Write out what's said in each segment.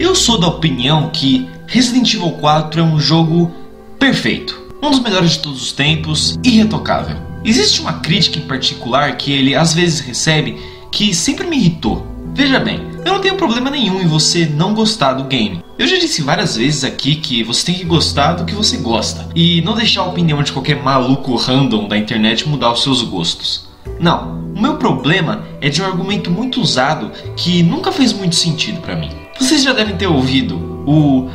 Eu sou da opinião que Resident Evil 4 é um jogo perfeito, um dos melhores de todos os tempos, irretocável. Existe uma crítica em particular que ele às vezes recebe que sempre me irritou. Veja bem, eu não tenho problema nenhum em você não gostar do game. Eu já disse várias vezes aqui que você tem que gostar do que você gosta e não deixar a opinião de qualquer maluco random da internet mudar os seus gostos. Não, o meu problema é de um argumento muito usado que nunca fez muito sentido pra mim. Vocês já devem ter ouvido o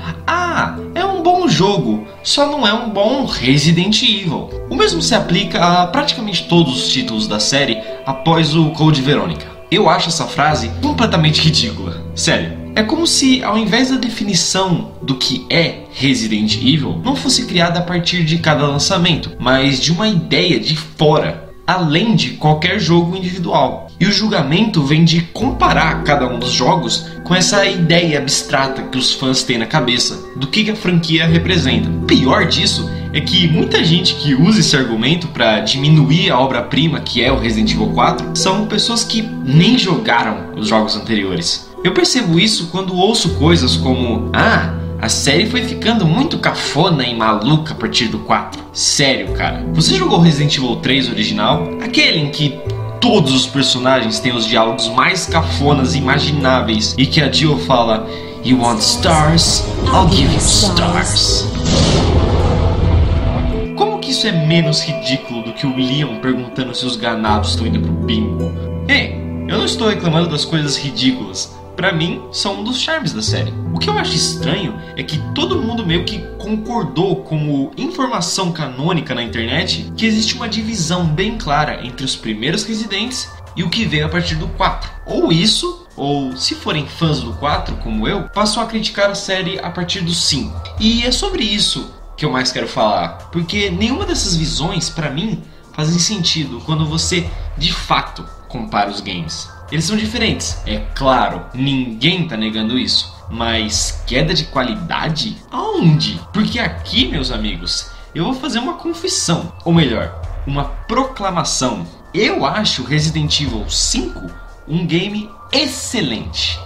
é um bom jogo, só não é um bom Resident Evil. O mesmo se aplica a praticamente todos os títulos da série após o Code Veronica. Eu acho essa frase completamente ridícula. Sério, é como se ao invés da definição do que é Resident Evil não fosse criada a partir de cada lançamento, mas de uma ideia de fora, além de qualquer jogo individual. E o julgamento vem de comparar cada um dos jogos com essa ideia abstrata que os fãs têm na cabeça do que a franquia representa. O pior disso é que muita gente que usa esse argumento para diminuir a obra-prima que é o Resident Evil 4 são pessoas que nem jogaram os jogos anteriores. Eu percebo isso quando ouço coisas como a série foi ficando muito cafona e maluca a partir do 4. Sério, cara. Você jogou Resident Evil 3 original? Aquele em que todos os personagens têm os diálogos mais cafonas imagináveis e que a Jill fala "You want stars? I'll give you stars." Como que isso é menos ridículo do que o Leon perguntando se os ganados estão indo pro bingo? Ei, eu não estou reclamando das coisas ridículas. Pra mim, são um dos charmes da série. O que eu acho estranho é que todo mundo meio que concordou como informação canônica na internet que existe uma divisão bem clara entre os primeiros Residentes e o que veio a partir do 4. Ou isso, ou se forem fãs do 4, como eu, passam a criticar a série a partir do 5. E é sobre isso que eu mais quero falar, porque nenhuma dessas visões, pra mim, fazem sentido quando você, de fato, compara os games. Eles são diferentes, é claro, ninguém tá negando isso. Mas queda de qualidade? Aonde? Porque aqui, meus amigos, eu vou fazer uma confissão. Ou melhor, uma proclamação. Eu acho Resident Evil 5 um game excelente.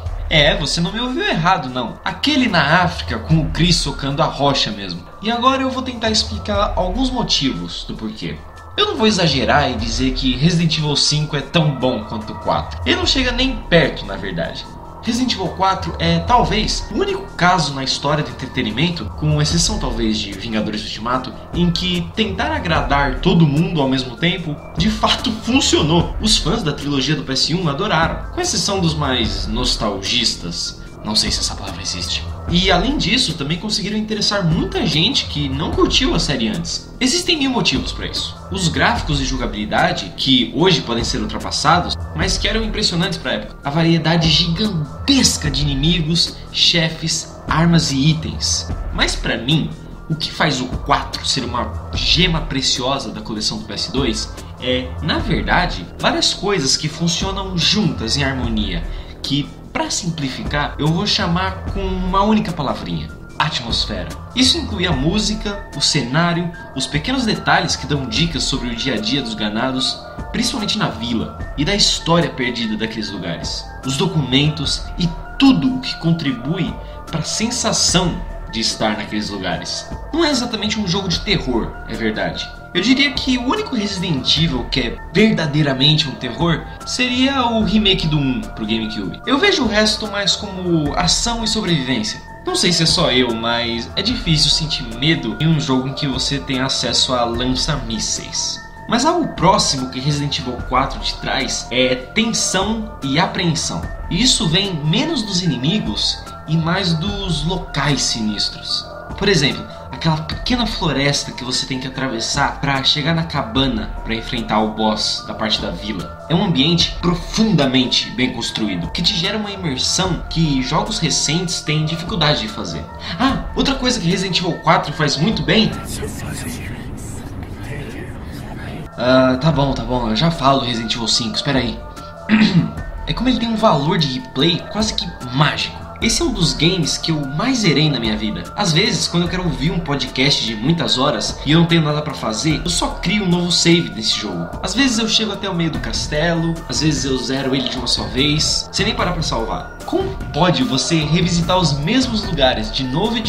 Você não me ouviu errado não. Aquele na África com o Chris socando a rocha mesmo. E agora eu vou tentar explicar alguns motivos do porquê. Eu não vou exagerar e dizer que Resident Evil 5 é tão bom quanto o 4. Ele não chega nem perto, na verdade. Resident Evil 4 é, talvez, o único caso na história do entretenimento, com exceção talvez de Vingadores Ultimato, em que tentar agradar todo mundo ao mesmo tempo, de fato funcionou. Os fãs da trilogia do PS1 adoraram, com exceção dos mais nostalgistas. Não sei se essa palavra existe. E além disso, também conseguiram interessar muita gente que não curtiu a série antes. Existem 1000 motivos para isso. Os gráficos e jogabilidade, que hoje podem ser ultrapassados, mas que eram impressionantes para a época. A variedade gigantesca de inimigos, chefes, armas e itens. Mas para mim, o que faz o 4 ser uma gema preciosa da coleção do PS2 é, na verdade, várias coisas que funcionam juntas em harmonia, que, para simplificar, eu vou chamar com uma única palavrinha: atmosfera. Isso inclui a música, o cenário, os pequenos detalhes que dão dicas sobre o dia a dia dos ganados, principalmente na vila, e da história perdida daqueles lugares, os documentos e tudo o que contribui para a sensação de estar naqueles lugares. Não é exatamente um jogo de terror, é verdade. Eu diria que o único Resident Evil que é verdadeiramente um terror seria o remake do 1 pro GameCube. Eu vejo o resto mais como ação e sobrevivência. Não sei se é só eu, mas é difícil sentir medo em um jogo em que você tem acesso a lança-mísseis. Mas algo próximo que Resident Evil 4 te traz é tensão e apreensão. E isso vem menos dos inimigos e mais dos locais sinistros. Por exemplo, aquela pequena floresta que você tem que atravessar para chegar na cabana para enfrentar o boss da parte da vila. É um ambiente profundamente bem construído, que te gera uma imersão que jogos recentes têm dificuldade de fazer. Outra coisa que Resident Evil 4 faz muito bem... Tá bom, eu já falo do Resident Evil 5, espera aí. É como ele tem um valor de replay quase que mágico. Esse é um dos games que eu mais zerei na minha vida. Às vezes, quando eu quero ouvir um podcast de muitas horas e eu não tenho nada pra fazer, eu só crio um novo save desse jogo. Às vezes eu chego até o meio do castelo, às vezes eu zero ele de uma só vez, sem nem parar pra salvar. Como pode você revisitar os mesmos lugares de novo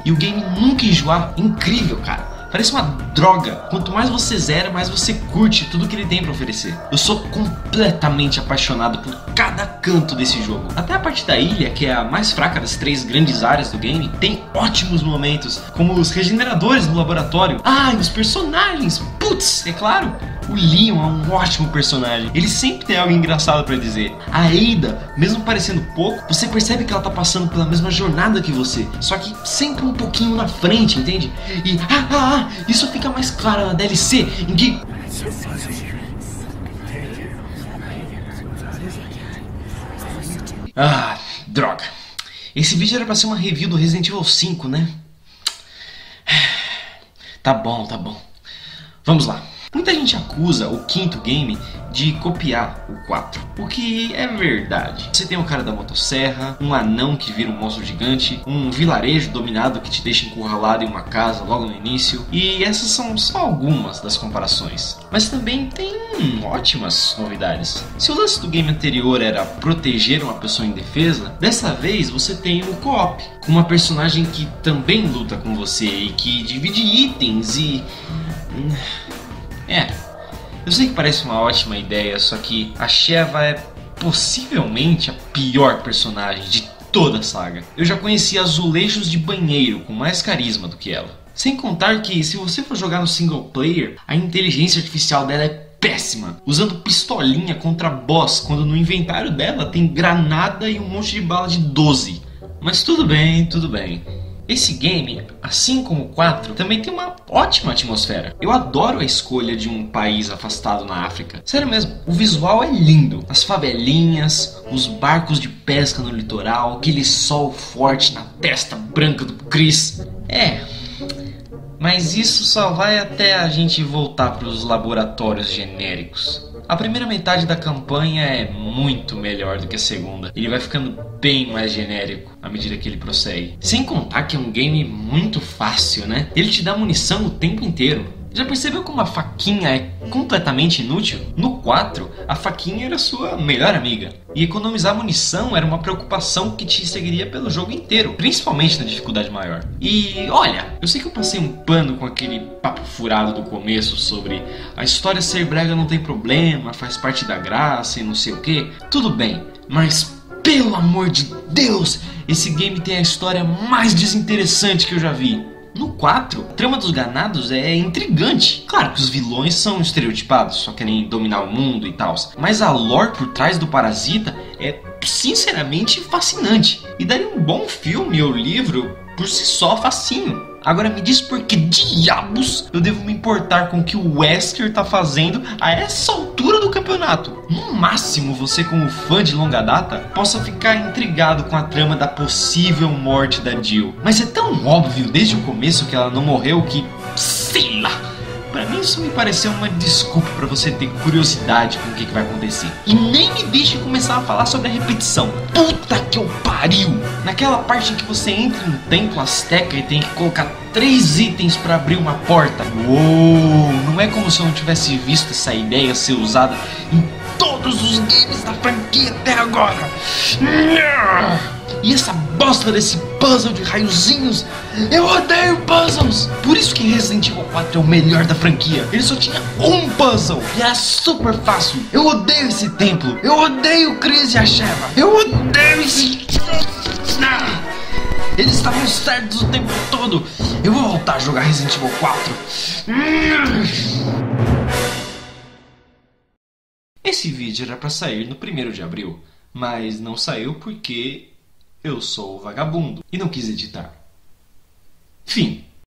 e o game nunca enjoar? Incrível, cara. Parece uma droga. Quanto mais você zera, mais você curte tudo que ele tem pra oferecer. Eu sou completamente apaixonado por cada canto desse jogo. Até a parte da ilha, que é a mais fraca das 3 grandes áreas do game, tem ótimos momentos, como os regeneradores no laboratório. Ah, e os personagens. Putz, é claro. O Leon é um ótimo personagem. Ele sempre tem algo engraçado pra dizer. A Ada, mesmo parecendo pouco, você percebe que ela tá passando pela mesma jornada que você, só que sempre um pouquinho na frente, entende? E isso fica mais claro na DLC, em que... Droga. Esse vídeo era pra ser uma review do Resident Evil 5, né? Tá bom. Vamos lá. Muita gente acusa o 5º game de copiar o 4, o que é verdade. Você tem o cara da motosserra, um anão que vira um monstro gigante, um vilarejo dominado que te deixa encurralado em uma casa logo no início, e essas são só algumas das comparações. Mas também tem ótimas novidades. Se o lance do game anterior era proteger uma pessoa indefesa, dessa vez você tem o co-op, com uma personagem que também luta com você e que divide itens e... eu sei que parece uma ótima ideia, só que a Sheva é possivelmente a pior personagem de toda a saga. Eu já conheci azulejos de banheiro com mais carisma do que ela. Sem contar que, se você for jogar no single player, a inteligência artificial dela é péssima, usando pistolinha contra boss, quando no inventário dela tem granada e um monte de bala de 12. Mas tudo bem. Esse game, assim como o 4, também tem uma ótima atmosfera. Eu adoro a escolha de um país afastado na África. Sério mesmo, o visual é lindo. As favelinhas, os barcos de pesca no litoral, aquele sol forte na testa branca do Chris. Mas isso só vai até a gente voltar para os laboratórios genéricos. A primeira metade da campanha é muito melhor do que a segunda. Ele vai ficando bem mais genérico à medida que ele prossegue. Sem contar que é um game muito fácil, né? Ele te dá munição o tempo inteiro. Já percebeu como a faquinha é completamente inútil? No 4, a faquinha era sua melhor amiga. E economizar munição era uma preocupação que te seguiria pelo jogo inteiro, principalmente na dificuldade maior. E olha, eu sei que eu passei um pano com aquele papo furado do começo sobre a história ser brega não tem problema, faz parte da graça e não sei o que. Tudo bem, mas pelo amor de Deus, esse game tem a história mais desinteressante que eu já vi. No 4, a trama dos ganados é intrigante. Claro que os vilões são estereotipados, só querem dominar o mundo e tal. Mas a lore por trás do parasita é sinceramente fascinante. E daria um bom filme ou livro por si só facinho. Agora me diz por que diabos eu devo me importar com o que o Wesker tá fazendo a essa altura do campeonato. No máximo, você como fã de longa data possa ficar intrigado com a trama da possível morte da Jill. Mas é tão óbvio desde o começo que ela não morreu que... sei lá. Pra mim isso me pareceu uma desculpa pra você ter curiosidade com o que vai acontecer. E nem me deixe começar a falar sobre a repetição. Puta que eu pariu! Naquela parte em que você entra em um templo azteca e tem que colocar 3 itens pra abrir uma porta. Uou! Não é como se eu não tivesse visto essa ideia ser usada em todos os games da franquia até agora. E essa bosta desse puzzle de raiozinhos, eu odeio puzzles! Por isso que Resident Evil 4 é o melhor da franquia. Ele só tinha um puzzle e era super fácil. Eu odeio esse templo, eu odeio o Chris e a Sheva, eu odeio esse... Eles estavam certos o tempo todo. Eu vou voltar a jogar Resident Evil 4. Esse vídeo era pra sair no 1º de abril, mas não saiu porque... eu sou o vagabundo e não quis editar. Fim.